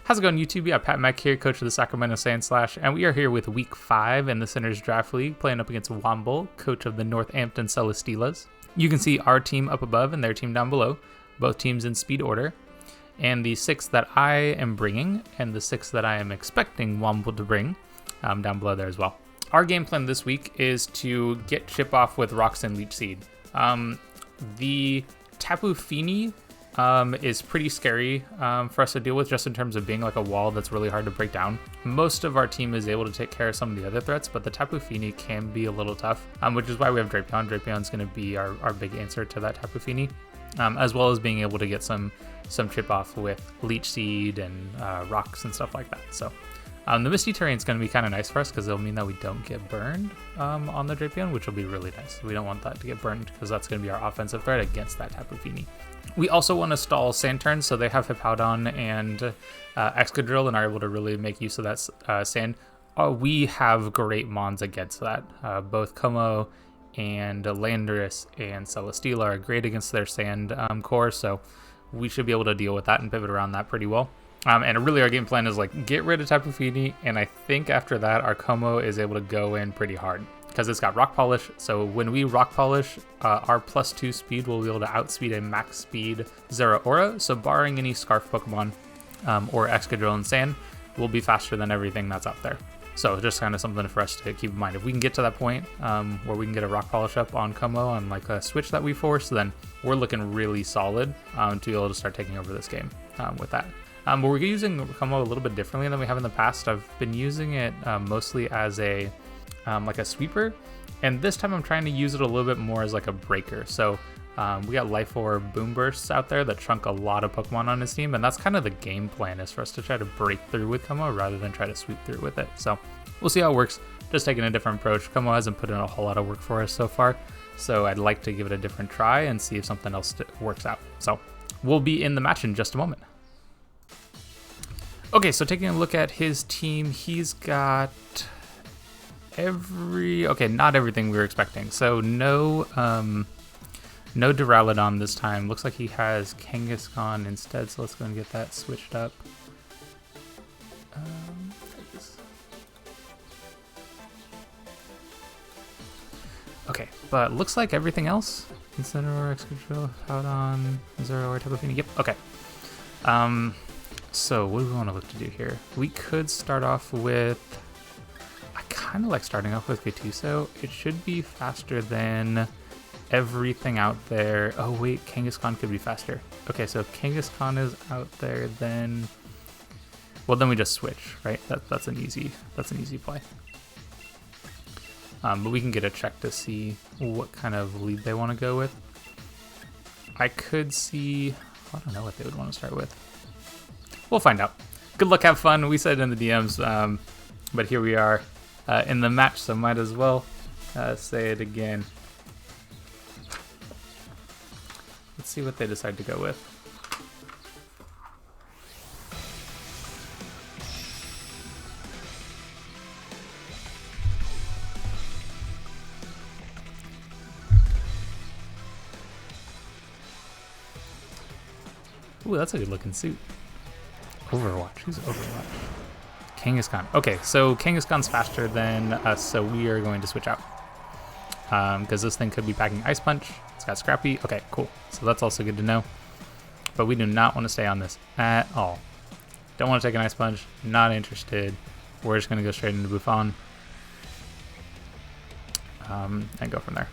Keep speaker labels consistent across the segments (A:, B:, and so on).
A: How's it going, YouTube? Yeah, Pat Mack here, coach of the Sacramento Sandslash, and we are here with Week 5 in the Sinners Draft League, playing up against Womble, coach of the Northampton Celesteelas. You can see our team up above and their team down below, both teams in speed order, and the 6 that I am bringing, and the 6 that I am expecting Womble to bring, down below there as well. Our game plan this week is to get chip off with Rocks and Leech Seed. The Tapu Fini is pretty scary for us to deal with, just in terms of being like a wall that's really hard to break down. Most of our team is able to take care of some of the other threats, but the Tapu Fini can be a little tough, which is why we have Drapion. Drapion's going to be our big answer to that Tapu Fini, as well as being able to get some chip off with Leech Seed and Rocks and stuff like that. So the Misty Terrain is going to be kind of nice for us because it'll mean that we don't get burned on the Drapion, which will be really nice. We don't want that to get burned because that's going to be our offensive threat against that Tapu Fini. We also want to stall sand turns, so they have Hippowdon and Excadrill and are able to really make use of that sand. We have great mons against that. Both Como and Landorus and Celesteela are great against their sand core, so we should be able to deal with that and pivot around that pretty well. And really our game plan is like get rid of Tapu Fini, and I think after that our Como is able to go in pretty hard because it's got Rock Polish. So when we Rock Polish, our +2 speed will be able to outspeed a max speed Zeraora. So barring any Scarf Pokemon or Excadrill and Sand, we'll be faster than everything that's out there. So just kind of something for us to keep in mind. If we can get to that point where we can get a Rock Polish up on Como on like a switch that we force, then we're looking really solid to be able to start taking over this game with that. But we're using Como a little bit differently than we have in the past. I've been using it mostly as a like a sweeper, and this time I'm trying to use it a little bit more as like a breaker. So we got Life Orb Boom Bursts out there that trunk a lot of Pokemon on his team, and that's kind of the game plan, is for us to try to break through with Como rather than try to sweep through with it. So we'll see how it works. Just taking a different approach. Como hasn't put in a whole lot of work for us so far, so I'd like to give it a different try and see if something else works out. So we'll be in the match in just a moment. Okay, so taking a look at his team, he's got not everything we were expecting. So no Duraludon this time. Looks like he has Kangaskhan instead, so let's go and get that switched up. Okay, but looks like everything else, Incineroar, Excadrill, Hippowdon, Zeraora, Tapu Fini. Yep, okay. So what do we want to look to do here? We could start off with, I kind of like starting off with Gattuso. It should be faster than everything out there. Oh wait, Kangaskhan could be faster. Okay, so if Kangaskhan is out there, then, well, then we just switch, right? That's an easy play. But we can get a check to see what kind of lead they want to go with. I could see, I don't know what they would want to start with. We'll find out. Good luck, have fun. We said in the DMs, but here we are in the match, so might as well say it again. Let's see what they decide to go with. Ooh, that's a good looking suit. Overwatch. Who's Overwatch? Kangaskhan. Okay, so Kangaskhan's faster than us, so we are going to switch out. Because this thing could be packing Ice Punch. It's got Scrappy. Okay, cool. So that's also good to know. But we do not want to stay on this at all. Don't want to take an Ice Punch. Not interested. We're just going to go straight into Buffon. And go from there.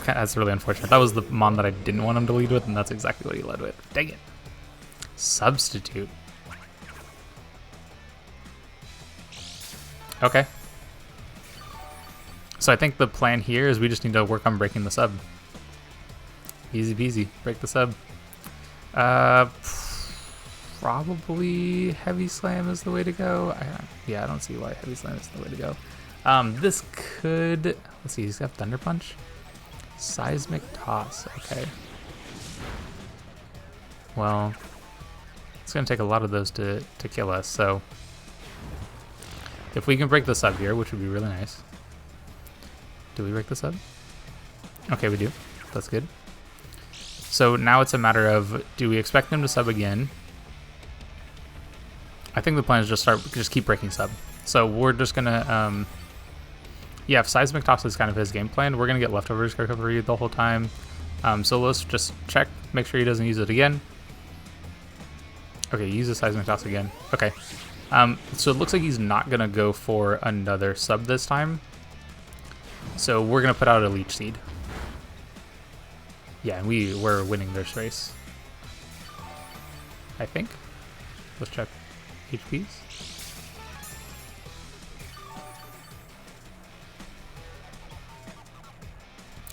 A: That's really unfortunate. That was the mon that I didn't want him to lead with, and that's exactly what he led with. Dang it. Substitute. Okay. So I think the plan here is we just need to work on breaking the sub. Easy peasy. Break the sub. Probably Heavy Slam is the way to go. I don't see why Heavy Slam is the way to go. This could... Let's see, he's got Thunder Punch. Seismic Toss, okay. Well, it's going to take a lot of those to kill us, so if we can break the sub here, which would be really nice. Do we break the sub? Okay, we do. That's good. So now it's a matter of, do we expect them to sub again? I think the plan is just keep breaking sub. So we're just gonna, yeah, if Seismic Toss is kind of his game plan, we're gonna get leftovers recovery the whole time. So let's just check, make sure he doesn't use it again. Okay, use the Seismic Toss again. Okay. So it looks like he's not gonna go for another sub this time. So we're gonna put out a Leech Seed. Yeah, and we're winning this race, I think. Let's check HPs.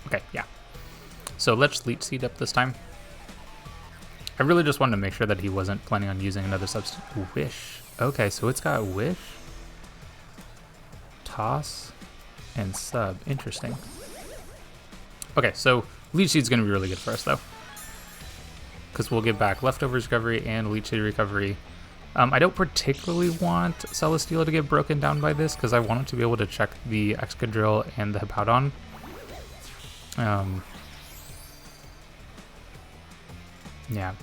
A: Okay, yeah. So let's Leech Seed up this time. I really just wanted to make sure that he wasn't planning on using another substitute. Wish. Okay, so it's got Wish, Toss, and Sub. Interesting. Okay, so Leech Seed's going to be really good for us, though, because we'll get back Leftovers recovery and Leech Seed recovery. I don't particularly want Celesteela to get broken down by this, because I want it to be able to check the Excadrill and the Hippowdon. Yeah.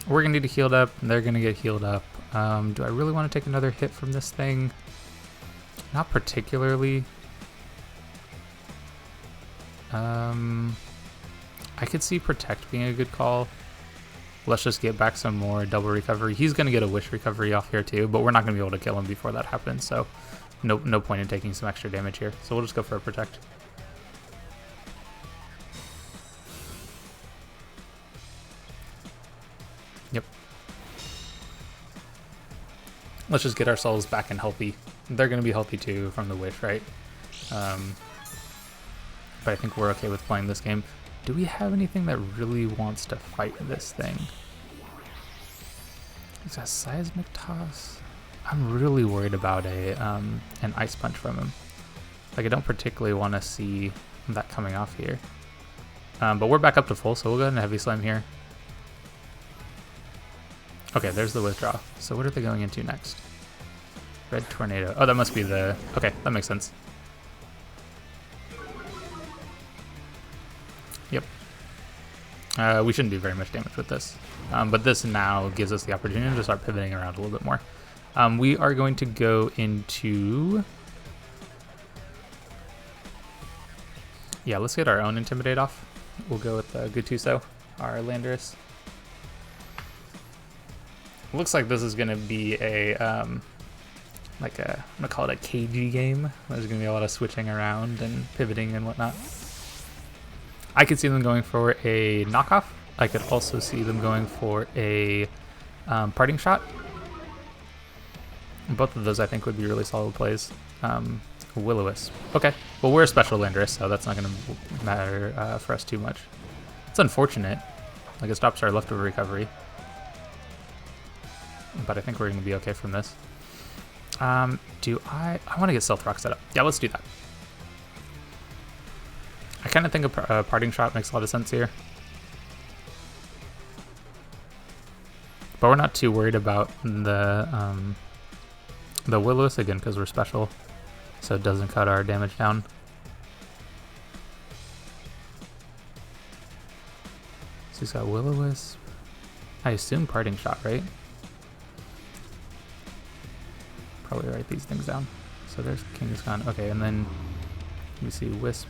A: We're going to get healed up, and they're going to get healed up. Do I really want to take another hit from this thing? Not particularly. I could see Protect being a good call. Let's just get back some more double recovery. He's going to get a Wish recovery off here too, but we're not going to be able to kill him before that happens, so no point in taking some extra damage here. So we'll just go for a Protect. Yep. Let's just get ourselves back and healthy. They're going to be healthy too from the Wish, right? But I think we're okay with playing this game. Do we have anything that really wants to fight this thing? He's got Seismic Toss. I'm really worried about an Ice Punch from him. Like, I don't particularly want to see that coming off here. But we're back up to full, so we'll go ahead and Heavy Slam here. Okay, there's the withdraw. So what are they going into next? Red Tornado. Oh, that must be the... Okay, that makes sense. Yep. We shouldn't do very much damage with this. But this now gives us the opportunity to start pivoting around a little bit more. We are going to go into... Yeah, let's get our own Intimidate off. We'll go with Gutuso, our Landorus. Looks like this is going to be a, I'm going to call it a cagey game. There's going to be a lot of switching around and pivoting and whatnot. I could see them going for a knockoff. I could also see them going for a parting shot. Both of those I think would be really solid plays. Will-O-Wisp. Okay, well we're a special Landorus, so that's not going to matter for us too much. It's unfortunate. Like, it stops our leftover recovery. But I think we're going to be okay from this. I want to get Stealth Rock set up. Yeah, let's do that. I kind of think a parting shot makes a lot of sense here. But we're not too worried about the Will-O-Wisp again because we're special. So it doesn't cut our damage down. So he's got Will-O-Wisp. I assume parting shot, right? Probably write these things down. So there's King's Gone. Okay, and then we see Wisp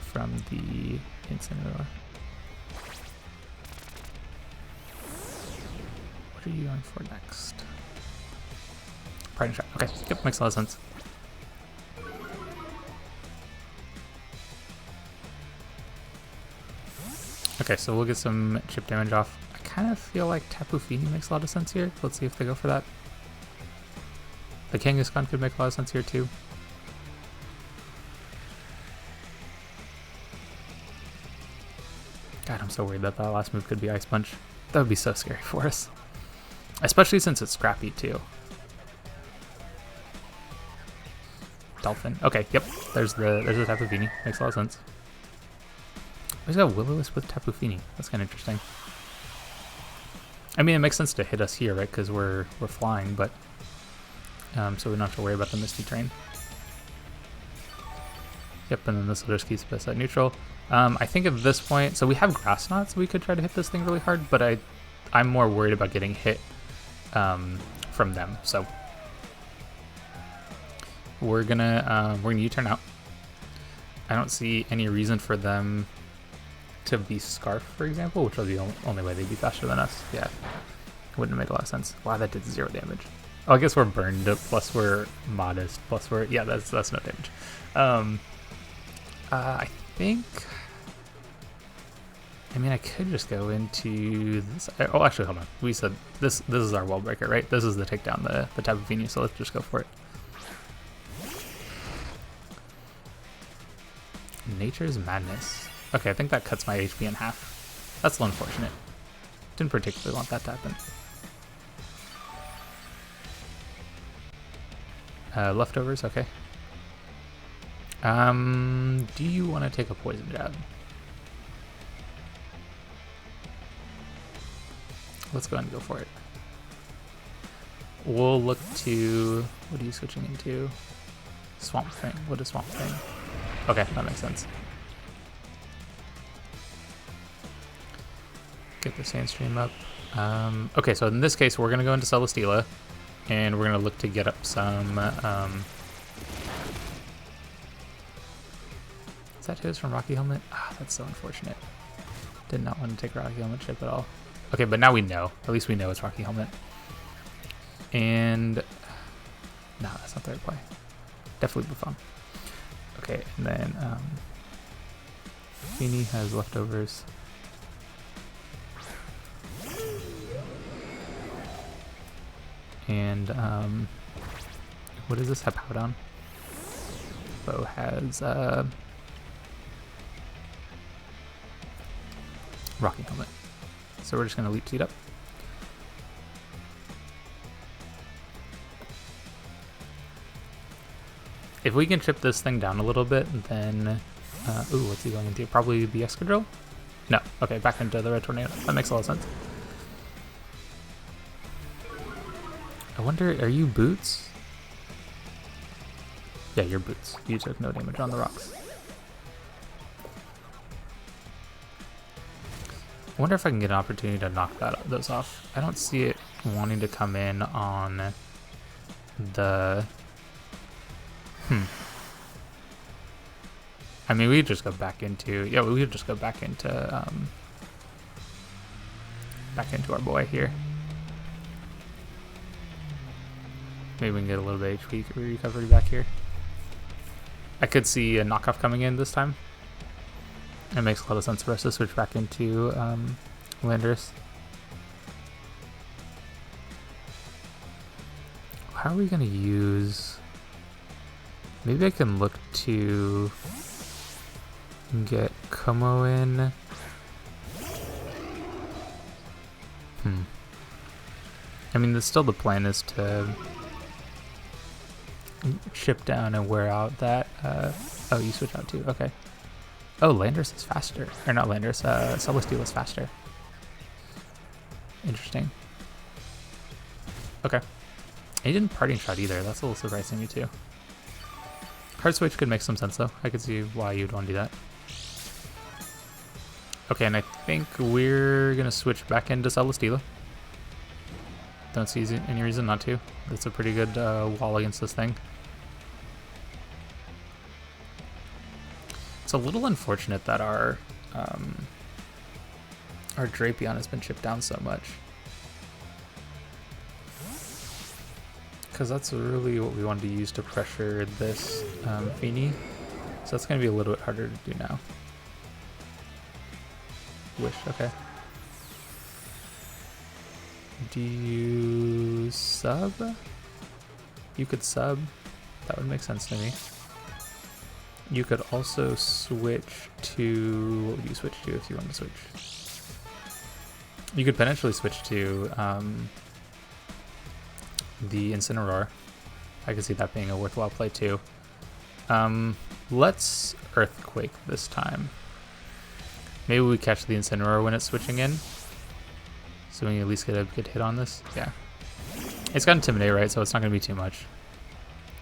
A: from the Incineroar. What are you going for next? Parting shot. Okay, yep, makes a lot of sense. Okay, so we'll get some chip damage off. I kind of feel like Tapu Fini makes a lot of sense here. Let's see if they go for that. The Kangaskhan could make a lot of sense here too. God, I'm so worried that that last move could be Ice Punch. That would be so scary for us. Especially since it's scrappy too. Dolphin. Okay, yep. There's the Tapu Fini. Makes a lot of sense. Where's got Will-O-Wisp with Tapu Fini? That's kind of interesting. I mean, it makes sense to hit us here, right? Because we're flying, but so we don't have to worry about the Misty Train. Yep, and then this will just keep us at neutral. I think at this point, so we have grass knots. We could try to hit this thing really hard, but I'm more worried about getting hit from them. So we're gonna U-turn out. I don't see any reason for them to be Scarf, for example, which was the only way they'd be faster than us. Yeah, wouldn't make a lot of sense. Wow, that did 0 damage. Oh, I guess we're burned, plus we're modest, plus we're, yeah, that's no damage. I think, I mean, I could just go into this. Oh, actually, hold on. We said this is our wall breaker, right? This is the takedown, the type of Vini, so let's just go for it. Nature's Madness. Okay, I think that cuts my HP in half. That's a little unfortunate. Didn't particularly want that to happen. Leftovers, okay. Do you want to take a poison jab? Let's go ahead and go for it. We'll look to, what are you switching into? Swamp Thing. What is Swamp Thing? Okay, that makes sense. Get the Sandstream up. Okay, so in this case, we're going to go into Celesteela, and we're going to look to get up some... is that his from Rocky Helmet? Ah, that's so unfortunate. Did not want to take Rocky Helmet chip at all. Okay, but now we know. At least we know it's Rocky Helmet. And... no, that's not third play. Definitely Buffon. Okay, and then Feeney has leftovers. And what is this? Hippowdon. Bo has Rocky Helmet. So we're just gonna Leech Seed up. If we can chip this thing down a little bit, then... ooh, what's he going into? Probably the Excadrill? No. Okay, back into the Red Tornado. That makes a lot of sense. I wonder, are you Boots? Yeah, you're Boots. You took no damage on the rocks. I wonder if I can get an opportunity to knock those off. I don't see it wanting to come in on the... I mean, we could just go back into... yeah, we could just go back into our boy here. Maybe we can get a little bit of HP recovery back here. I could see a knockoff coming in this time. It makes a lot of sense for us to switch back into Landorus. How are we going to use... maybe I can look to get Como in. I mean, still the plan is to chip down and wear out that... oh, you switch out too, okay. Oh, Landorus is faster. Or not Landorus, Celesteelas is faster. Interesting. Okay. He didn't Parting Shot either, that's a little surprising to me too. Hard Switch could make some sense though. I could see why you'd want to do that. Okay, and I think we're gonna switch back into Celesteela. Don't see any reason not to. That's a pretty good wall against this thing. It's a little unfortunate that our Drapion has been chipped down so much. Because that's really what we wanted to use to pressure this Feeney. So that's going to be a little bit harder to do now. Wish, okay. Do you sub? You could sub. That would make sense to me. You could also switch to... what would you switch to if you want to switch? You could potentially switch to the Incineroar. I could see that being a worthwhile play too. Let's Earthquake this time. Maybe we catch the Incineroar when it's switching in. So we can at least get a good hit on this. Yeah. It's got Intimidate, right? So it's not going to be too much.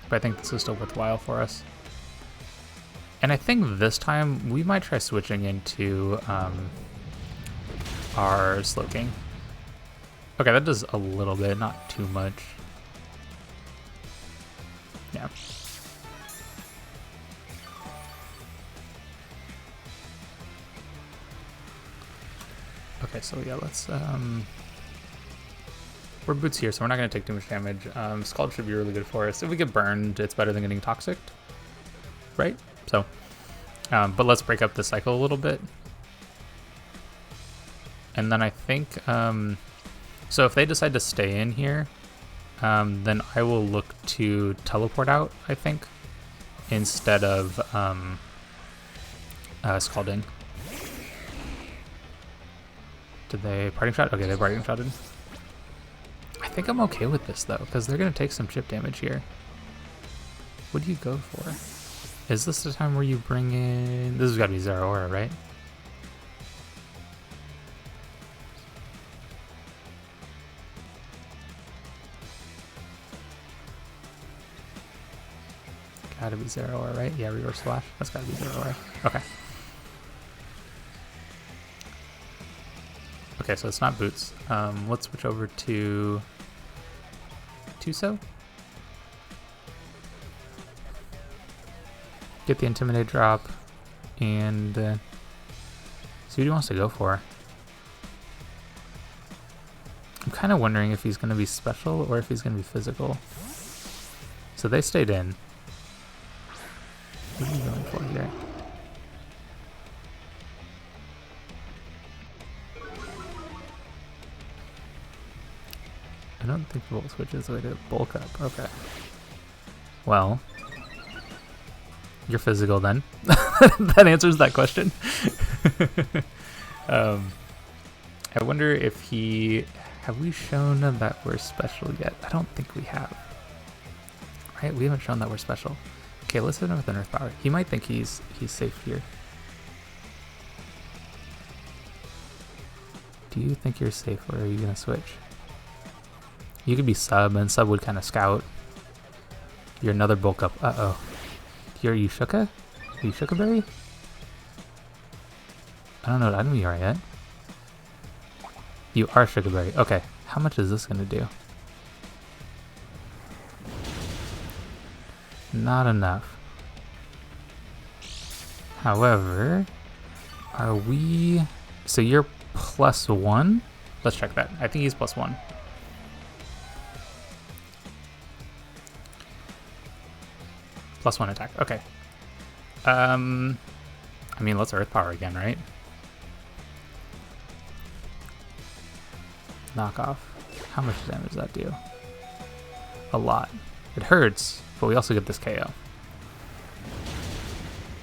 A: But I think this is still worthwhile for us. And I think this time we might try switching into our Slowking. Okay, that does a little bit, not too much. Yeah. Okay, so yeah, let's we're boots here, so we're not gonna take too much damage. Scald should be really good for us. If we get burned, it's better than getting toxic, right? So, but let's break up the cycle a little bit. And then I think, so if they decide to stay in here, then I will look to teleport out, I think, instead of Scalding. Did they parting shot? Okay, they parting shotted. I think I'm okay with this though, because they're gonna take some chip damage here. What do you go for? Is this the time where you bring in? This has got to be Zero Aura, right? Gotta be Zero Aura, right? Yeah, reverse slash. That's gotta be Zero Aura. Okay. Okay, so it's not boots. Let's switch over to Tuso. Get the Intimidate drop, and see what he wants to go for. I'm kind of wondering if he's going to be special or if he's going to be physical. So they stayed in. What are you going for here? I don't think Volt Switch is the way to bulk up. Okay. Well, you're physical then. That answers that question. I wonder if have we shown that we're special yet? I don't think we have. Right? We haven't shown that we're special. Okay, let's hit him with an Earth Power. He might think he's safe here. Do you think you're safe, or are you gonna switch? You could be sub, and sub would kind of scout. You're another bulk up. Uh-oh. Are you Shuka? Are you Shukaberry? I don't know what item you are yet. You are Shukaberry. Okay. How much is this going to do? Not enough. However, are we... So you're +1? Let's check that. I think he's +1. +1 attack. Okay. I mean, let's Earth Power again, right? Knock off. How much damage does that do? A lot. It hurts, but we also get this KO.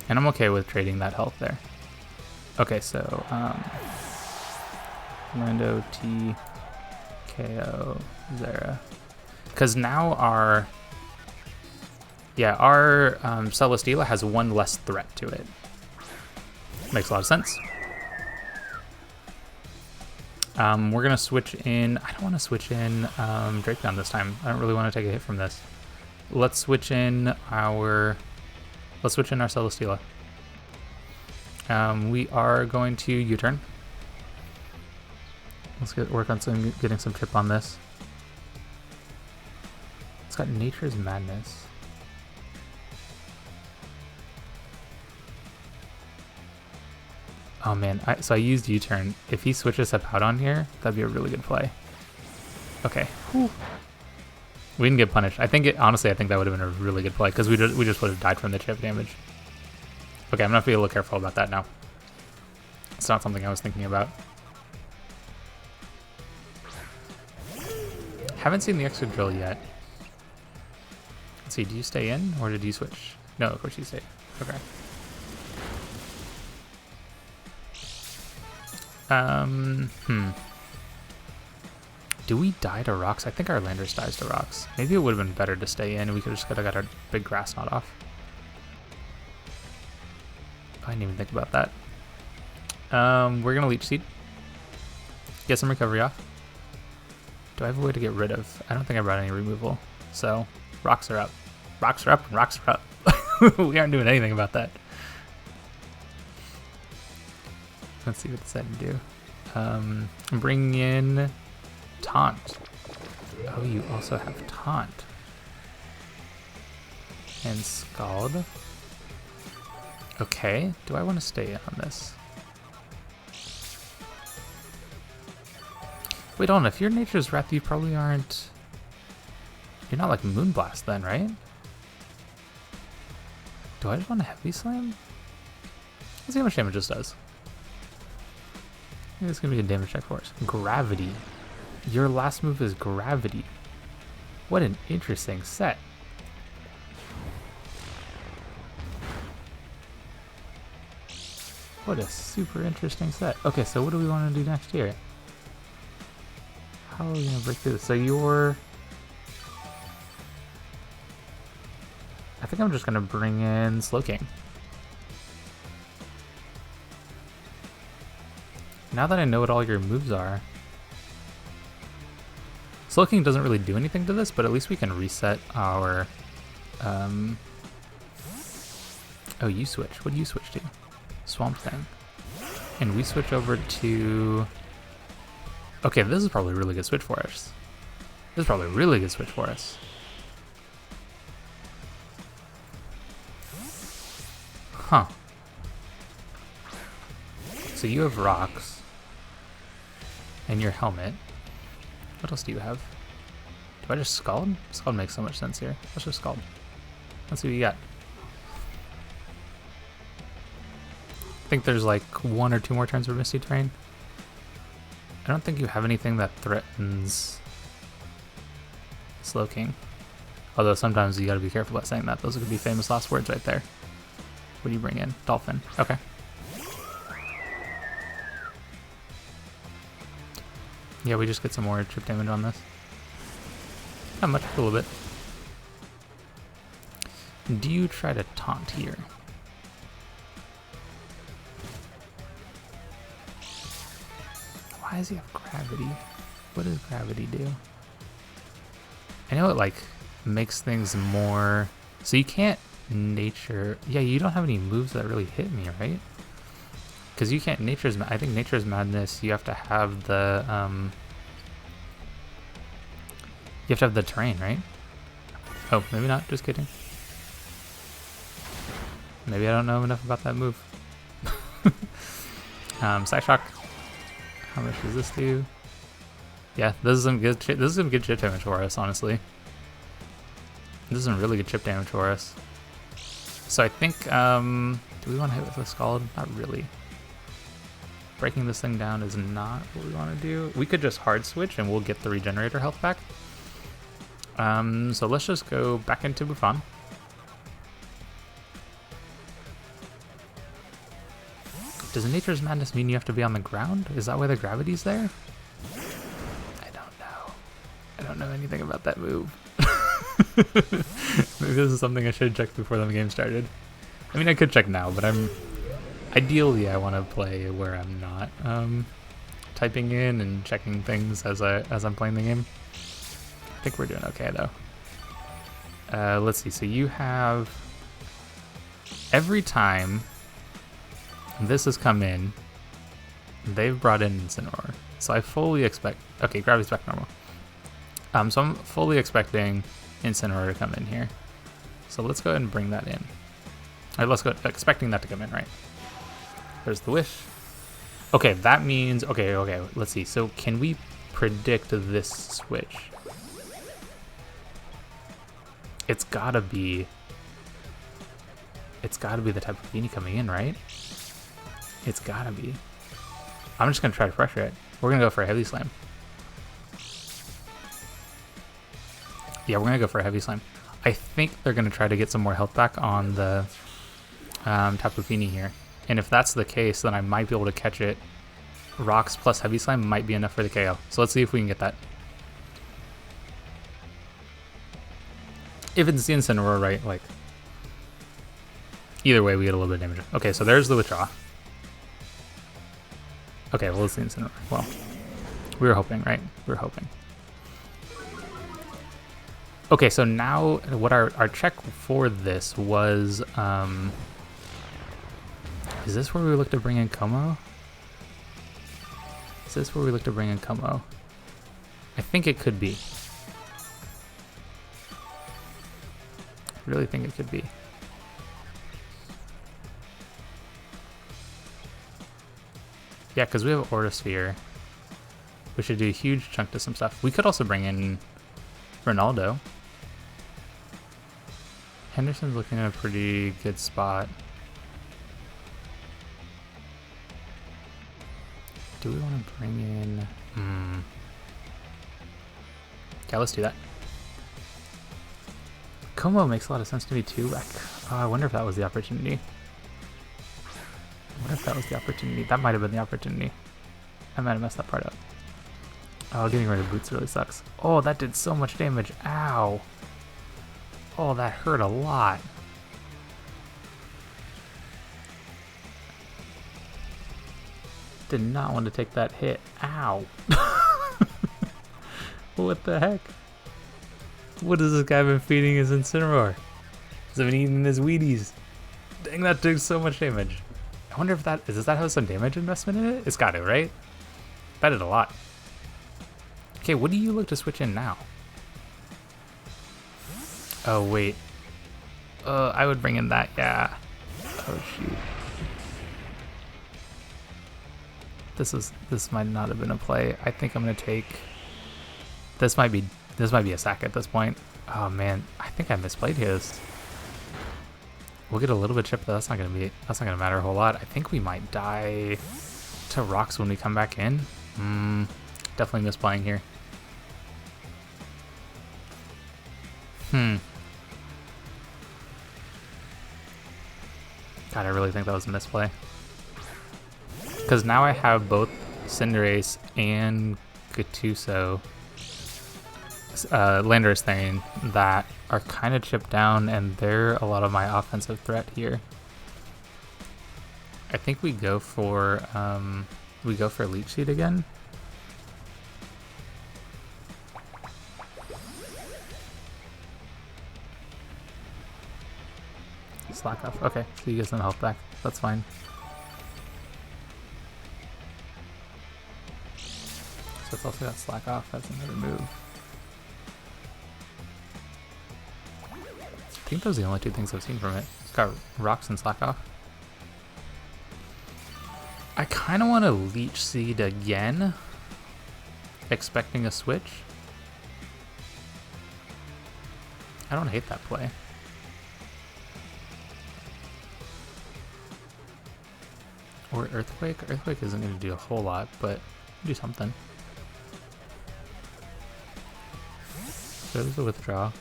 A: And I'm okay with trading that health there. Okay, so Rando T KO Zera. Because now our Celesteela has one less threat to it. Makes a lot of sense. We're gonna switch in. I don't want to switch in Drapion this time. I don't really want to take a hit from this. Let's switch in our Celesteela. We are going to U-turn. Let's work on getting some chip on this. It's got Nature's Madness. Oh man, so I used U-turn. If he switches up out on here, that'd be a really good play. Okay. Whew. We didn't get punished. Honestly, I think that would have been a really good play because we just would have died from the chip damage. Okay, I'm gonna have to be a little careful about that now. It's not something I was thinking about. Haven't seen the extra drill yet. Let's see, do you stay in or did you switch? No, of course you stayed. Okay. Do we die to rocks? I think our Landers dies to rocks. Maybe it would have been better to stay in and we could have just got our big grass knot off. I didn't even think about that. We're gonna Leech Seed. Get some recovery off. Do I have a way to get rid of? I don't think I brought any removal. So, rocks are up. Rocks are up and rocks are up. We aren't doing anything about that. Let's see what this had to do. Bring in Taunt. Oh, you also have Taunt. And Scald. Okay, do I want to stay in on this? Wait, hold on, if you're Nature's Wrath, you probably aren't... You're not like Moonblast then, right? Do I just want a Heavy Slam? Let's see how much damage this does. Maybe it's going to be a damage check for us. Gravity. Your last move is Gravity. What an interesting set. What a super interesting set. Okay, so what do we want to do next here? How are we going to break through this? So you're... I think I'm just going to bring in Slowking. Now that I know what all your moves are... Slowking doesn't really do anything to this, but at least we can reset our... Oh, you switch. What do you switch to? Swamp Thing. And we switch over to... Okay, this is probably a really good switch for us. This is probably a really good switch for us. Huh. So you have rocks. And your helmet. What else do you have? Do I just Scald? Scald makes so much sense here. Let's just Scald. Let's see what you got. I think there's like 1 or 2 more turns for Misty Terrain. I don't think you have anything that threatens Slowking. Although sometimes you gotta be careful about saying that. Those could be famous last words right there. What do you bring in? Dolphin. Okay. Yeah, we just get some more chip damage on this. Not much, a little bit. Do you try to taunt here? Why does he have gravity? What does gravity do? I know it like makes things more... So you can't nature... Yeah, you don't have any moves that really hit me, right? Because you can't Nature's... I think Nature's Madness, you have to have the... You have to have the terrain, right? Oh, maybe not. Just kidding. Maybe I don't know enough about that move. Side Shock. How much does this do? Yeah, this is some good chip damage for us, honestly. This is some really good chip damage for us. So I think, do we want to hit with a Scald? Not really. Breaking this thing down is not what we want to do. We could just hard switch and we'll get the regenerator health back. So let's just go back into Buffon. Does Nature's Madness mean you have to be on the ground? Is that why the gravity's there? I don't know. I don't know anything about that move. Maybe this is something I should check before the game started. I mean, I could check now, but ideally I want to play where I'm not typing in and checking things as I'm playing the game. I think we're doing okay though. Let's see. So you have every time this has come in, they've brought in Incineroar. So I fully expect... Okay, gravity's back normal. So I'm fully expecting Incineroar to come in here. So let's go ahead and bring that in. Let's go expecting that to come in, right? There's the wish. Okay, that means... Okay, let's see. So can we predict this switch? It's gotta be the type of Beanie coming in, right? It's gotta be. I'm just gonna try to pressure it. We're gonna go for a Heavy Slam. Yeah, we're gonna go for a Heavy Slam. I think they're gonna try to get some more health back on the Tapu Fini here. And if that's the case, then I might be able to catch it. Rocks plus Heavy Slam might be enough for the KO. So let's see if we can get that. If it's the Incineroar, right, like... Either way, we get a little bit of damage. Okay, so there's the withdraw. Okay, well, it's the Incineroar. Well, we were hoping, right? We were hoping. Okay, so now what our check for this was... is this where we look to bring in Como? this where we look to bring in Como? I think it could be. I really think it could be. Yeah, because we have Ordosphere. We should do a huge chunk to some stuff. We could also bring in Ronaldo. Henderson's looking at a pretty good spot. Do we want to bring in... Yeah, let's do that. Como makes a lot of sense to me too. I wonder if that was the opportunity. That might have been the opportunity. I might have messed that part up. Oh, getting rid of boots really sucks. Oh, that did so much damage. Ow. Oh, that hurt a lot. Did not want to take that hit. Ow. What the heck? What has this guy been feeding his Incineroar? He's been eating his Wheaties. Dang, that took so much damage. I wonder if does that have some damage investment in it? It's got to, right? That did a lot. Okay, what do you look to switch in now? Oh, wait. I would bring in that, yeah. Oh, shoot. This might not have been a play. I think I'm gonna take... This might be a sack at this point. Oh man, I think I misplayed his. We'll get a little bit chipped, but that's not gonna matter a whole lot. I think we might die to rocks when we come back in. Definitely misplaying here. God, I really think that was a misplay. Because now I have both Cinderace and Gattuso, Landorus Therian, that are kind of chipped down, and they're a lot of my offensive threat here. I think we go for Leech Seed again. Slack off. Okay, so you get some health back. That's fine. So it's also got slack off as another move. I think those are the only two things I've seen from it. It's got rocks and slack off. I kind of want to Leech Seed again, expecting a switch. I don't hate that play. Or Earthquake. Earthquake isn't going to do a whole lot, but do something. So there's a withdraw.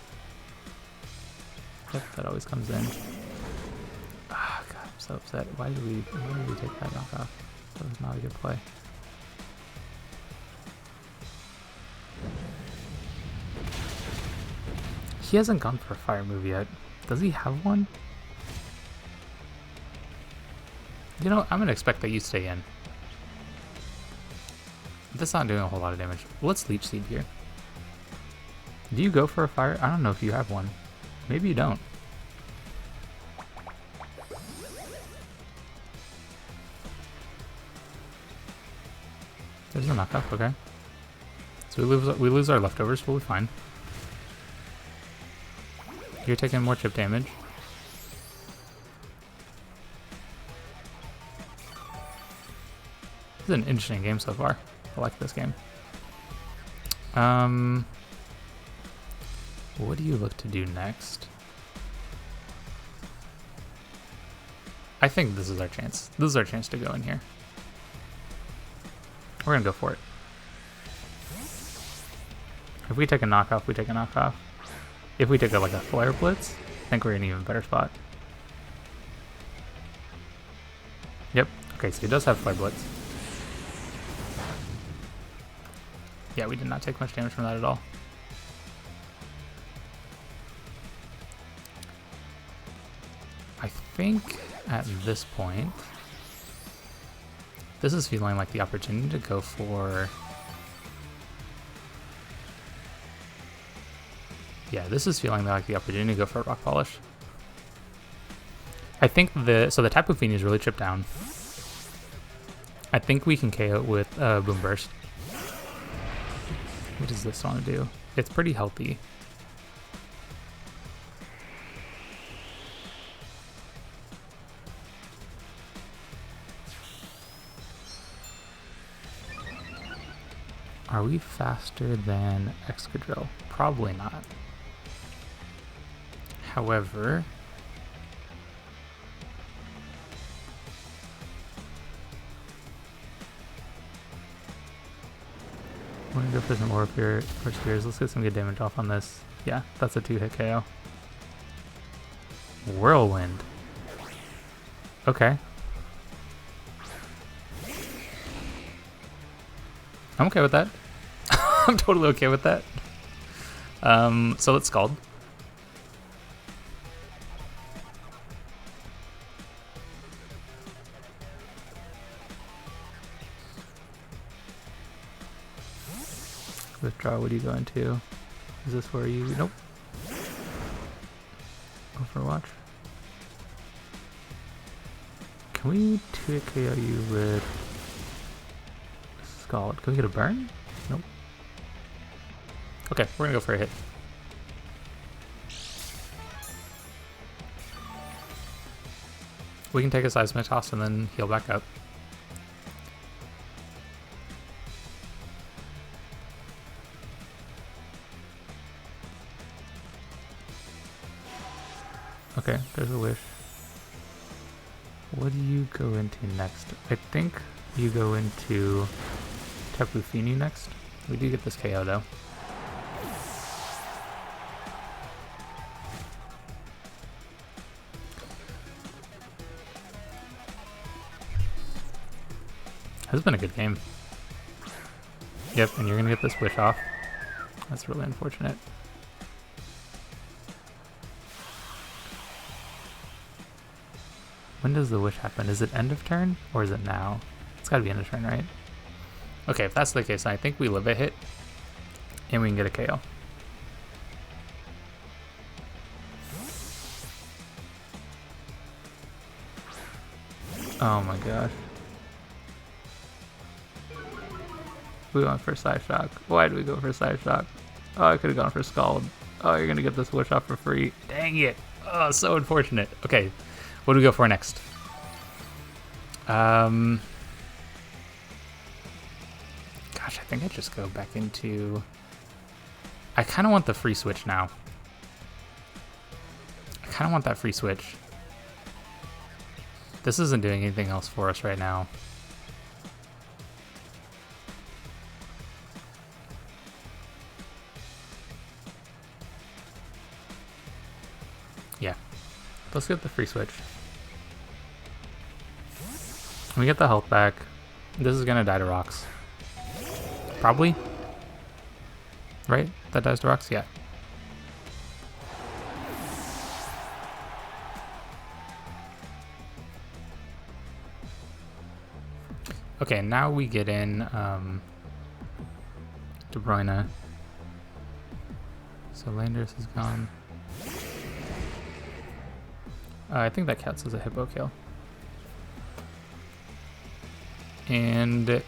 A: Yep, that always comes in. Ah, God, I'm so upset. Why did we take that knockoff? That was not a good play. He hasn't gone for a fire move yet. Does he have one? You know, I'm gonna expect that you stay in. That's not doing a whole lot of damage. Let's Leech Seed here. Do you go for a fire? I don't know if you have one. Maybe you don't. There's a knockoff, okay. So we lose our leftovers, we'll be fine. You're taking more chip damage. This is an interesting game so far. I like this game. What do you look to do next? I think this is our chance. This is our chance to go in here. We're gonna go for it. If we take a knockoff, we take a knockoff. If we take like a Flare Blitz, I think we're in an even better spot. Yep. Okay, so he does have Flare Blitz. Yeah, we did not take much damage from that at all. I think at this point, this is feeling like the opportunity to go for... Yeah, this is feeling like the opportunity to go for Rock Polish. I think the Tapu Fini is really chipped down. I think we can KO it with Boom Burst. What does this one do? It's pretty healthy. Are we faster than Excadrill? Probably not. However, we're gonna go for some Oriflame or Spears. Let's get some good damage off on this. Yeah, that's a 2-hit KO. Whirlwind. Okay. I'm okay with that. I'm totally okay with that. So let's Scald. Withdraw, what do you go into? Is this where you... Nope. Overwatch. Can we 2-hit KO you with... Scald? Can we get a burn? Nope. Okay, we're gonna go for a hit. We can take a Seismic Toss and then heal back up. Okay, there's a Wish. What do you go into next? I think you go into Tapu Fini next. We do get this KO though. This has been a good game. Yep, and you're gonna get this Wish off. That's really unfortunate. When does the Wish happen? Is it end of turn or is it now? It's gotta be end of turn, right? Okay, if that's the case, I think we live a hit and we can get a KO. Oh my gosh. We went for Side Shock. Why did we go for Side Shock? Oh, I could have gone for Scald. Oh, you're gonna get this Wish off for free. Dang it. Oh, so unfortunate. Okay, what do we go for next? Gosh, I think I just go back into... I kind of want the free switch now. I kind of want that free switch. This isn't doing anything else for us right now. Yeah. Let's get the free switch. We get the health back. This is gonna die to rocks. Probably. Right? That dies to rocks? Yeah. Okay, now we get in De Bruyne. So Landers is gone. I think that counts as a hippo kill. And do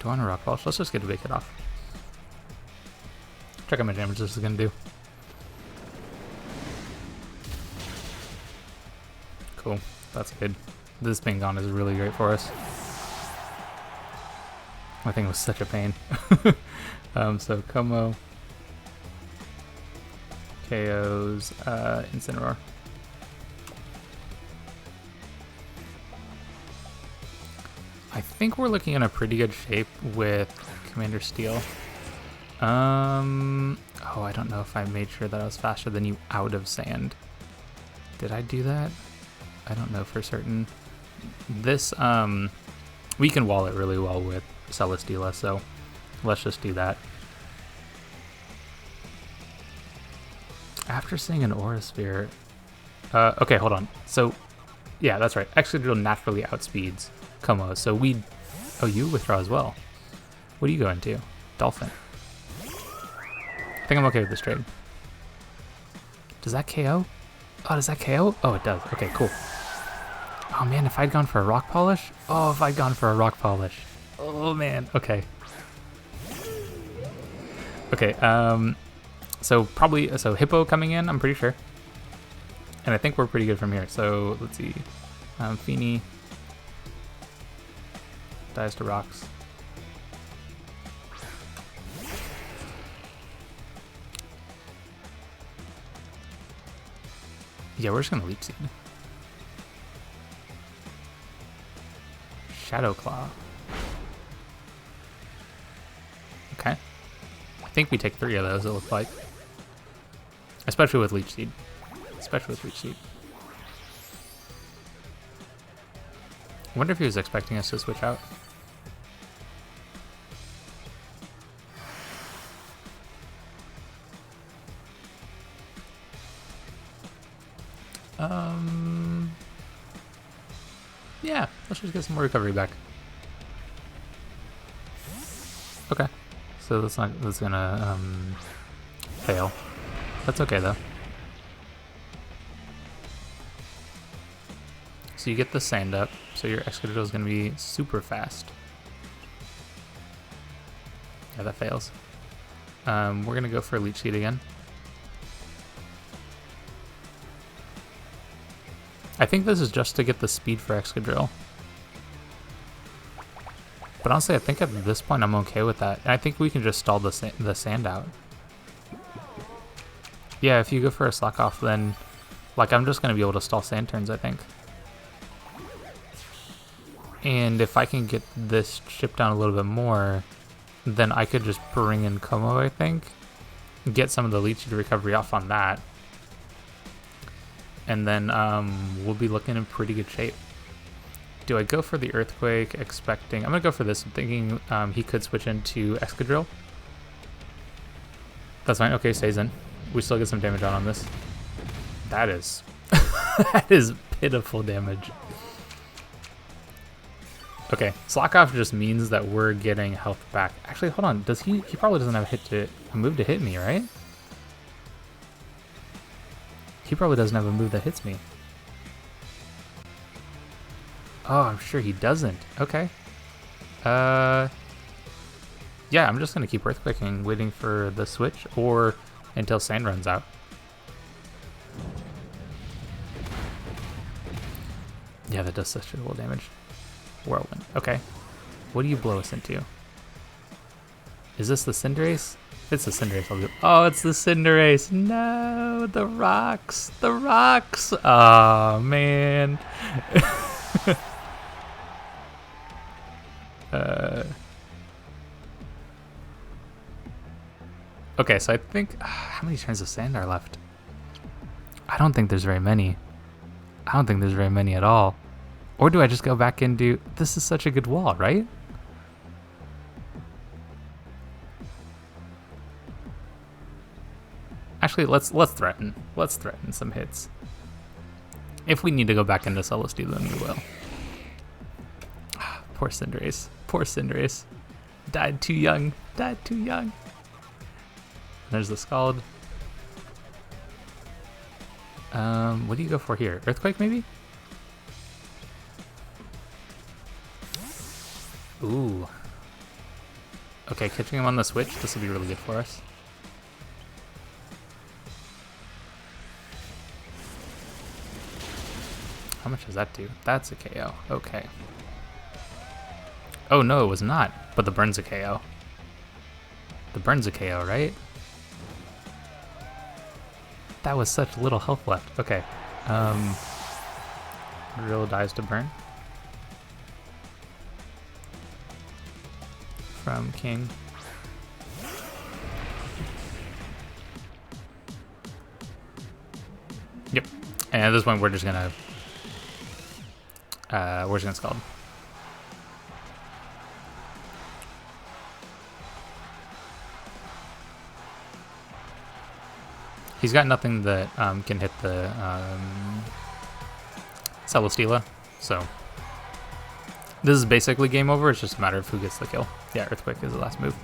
A: I want to rock polish? Let's just get a big hit off. Check out my damage this is gonna do. Cool, that's good. This being gone is really great for us. I think it was such a pain. So Como KOs Incineroar. I think we're looking in a pretty good shape with Commander Steel. Oh, I don't know if I made sure that I was faster than you out of sand. Did I do that? I don't know for certain. This, we can wall it really well with Celesteela, so let's just do that. After seeing an Aura Sphere... okay, hold on. So, yeah, that's right. Excadrill naturally outspeeds Como, so we... Oh, you withdraw as well. What do you go into? Dolphin. I think I'm okay with this trade. Does that KO? Oh, does that KO? Oh, it does. Okay, cool. Oh man, if I'd gone for a rock polish? Oh, if I'd gone for a rock polish. Oh man, okay. Okay, so Hippo coming in, I'm pretty sure. And I think we're pretty good from here. So let's see. Feeny dies to rocks. Yeah, we're just gonna Leech Seed. Shadow Claw. Okay. I think we take 3 of those, it looks like. Especially with Leech Seed. Especially with Leech Seed. I wonder if he was expecting us to switch out. Yeah, let's just get some more recovery back. Okay, so that's gonna fail. That's okay though. So you get the sand up, so your Excadrill is gonna be super fast. Yeah, that fails. We're gonna go for a Leech Seed again. I think this is just to get the speed for Excadrill. But honestly, I think at this point I'm okay with that. And I think we can just stall the sand out. Yeah, if you go for a Slack Off, then like I'm just going to be able to stall sand turns, I think. And if I can get this chip down a little bit more, then I could just bring in Como, I think. Get some of the Leech Seed recovery off on that. And then we'll be looking in pretty good shape. Do I go for the Earthquake, expecting... I'm going to go for this, I'm thinking he could switch into Excadrill. That's fine, okay, stays in. We still get some damage on this. That is... that is pitiful damage. Okay, Slack Off just means that we're getting health back. Actually, hold on, does he probably doesn't have a move to hit me, right? He probably doesn't have a move that hits me. Oh, I'm sure he doesn't. Okay. Yeah, I'm just gonna keep Earthquaking, waiting for the switch, or until sand runs out. Yeah, that does such little damage. Whirlwind. Okay. What do you blow us into? Is this the Cinderace? It's the Cinderace. I'll do. Oh, it's the Cinderace. No, the rocks. The rocks. Oh, man. Okay, so I think... how many turns of sand are left? I don't think there's very many. I don't think there's very many at all. Or do I just go back and do... This is such a good wall, right? Actually, let's threaten. Let's threaten some hits. If we need to go back into Celesteela, then we will. Poor Cinderace. Poor Cinderace. Died too young. Died too young. There's the Scald. What do you go for here? Earthquake, maybe? Ooh. Okay, catching him on the switch. This will be really good for us. How much does that do? That's a KO. Okay. Oh, no, it was not. But the burn's a KO. The burn's a KO, right? That was such little health left. Okay. Drill dies to burn. From King. Yep. And at this point, we're just gonna Scald. He's got nothing that can hit the Celesteela, so this is basically game over. It's just a matter of who gets the kill. Yeah, Earthquake is the last move.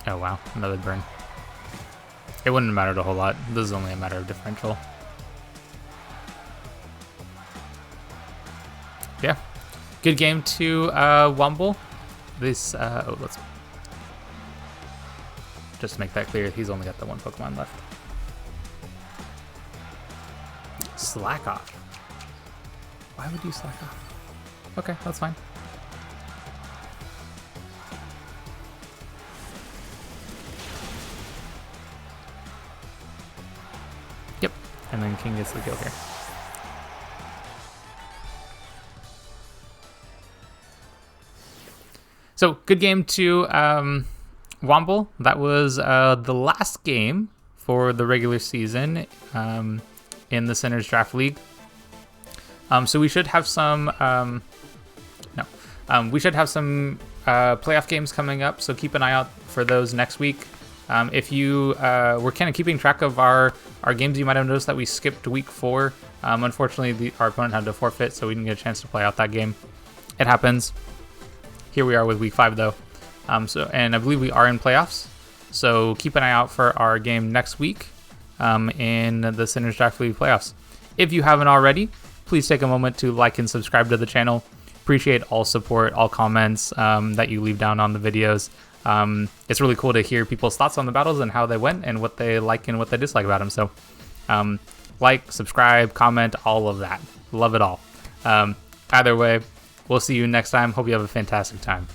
A: Oh wow, another burn. It wouldn't have mattered a whole lot. This is only a matter of differential. Yeah, good game to Womble. This, let's just make that clear. He's only got the one Pokemon left. Slack off. Why would you slack off? Okay, that's fine. Yep, and then King gets the kill here. So, good game to Womble. That was the last game for the regular season in the Sinners Draft League. So we should have some playoff games coming up. So keep an eye out for those next week. If you were kind of keeping track of our games, you might have noticed that we skipped week 4. Unfortunately, our opponent had to forfeit, so we didn't get a chance to play out that game. It happens. Here we are with week 5 though. And I believe we are in playoffs. So keep an eye out for our game next week in the Sinners Draft League playoffs. If you haven't already, please take a moment to like and subscribe to the channel. Appreciate all support, all comments that you leave down on the videos. It's really cool to hear people's thoughts on the battles and how they went and what they like and what they dislike about them. So like, subscribe, comment, all of that. Love it all. Either way, we'll see you next time. Hope you have a fantastic time.